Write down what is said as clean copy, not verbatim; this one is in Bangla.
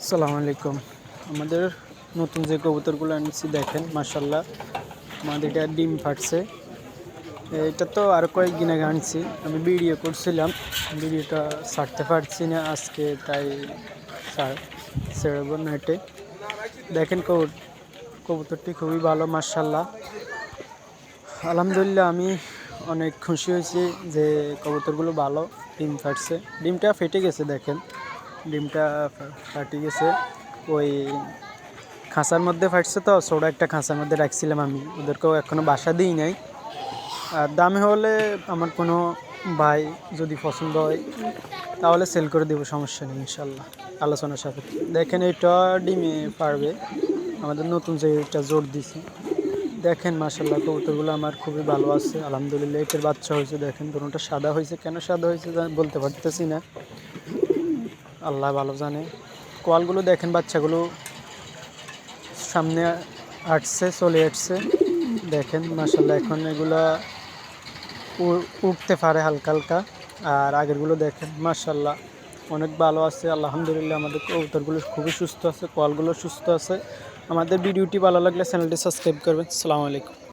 আসসালামু আলাইকুম। আমাদের নতুন যে কবুতরগুলো আনছি দেখেন মাশাআল্লাহ, আমাদের এটা ডিম ফাটছে। এটা তো আর কয়েকদিন আগে আনছি, আমি ভিডিও করছিলাম, ভিডিওটা ছাড়তে পারছি না আজকে, তাই ছেড়ব নেটে। দেখেন কবুতরটি খুবই ভালো মাশাআল্লাহ, আলহামদুলিল্লাহ। আমি অনেক খুশি হয়েছি যে কবুতরগুলো ভালো ডিম ফাটছে। ডিমটা ফেটে গেছে, দেখেন ডিমটা ফাটে গেছে। ওই খাঁচার মধ্যে ফাটছে, তো ছোটো একটা খাঁচার মধ্যে রাখছিলাম আমি, ওদেরকেও এখনও বাসা দিই নাই। আর দামে হলে আমার কোনো ভাই যদি পছন্দ হয় তাহলে সেল করে দেবো, সমস্যা নেই ইনশাল্লাহ, আলোচনার সাপেক্ষে। দেখেন এটা ডিমে পারবে, আমাদের নতুন যে এটা জোর দিছি। দেখেন মাশাল্লাহ কবুতরগুলো আমার খুবই ভালো আছে আলহামদুলিল্লাহ। এটার বাচ্চা হয়েছে, দেখেন দুটোটা সাদা হয়েছে। কেন সাদা হয়েছে বলতে পারতেছি না, আল্লাহ ভালো জানে। কোয়ালগুলো দেখেন, বাচ্চাগুলো সামনে আসছে, চলে আসছে। দেখেন মাশাল্লাহ, এখন এগুলা উঠতে পারে হালকা হালকা। আর আগেরগুলো দেখেন মাশাল্লাহ অনেক ভালো আছে আলহামদুলিল্লাহ। আমাদের কবুতরগুলো খুবই সুস্থ আছে, কোয়ালগুলো সুস্থ আছে। আমাদের ভিডিওটি ভালো লাগলে চ্যানেলটি সাবস্ক্রাইব করবেন। আসসালামু আলাইকুম।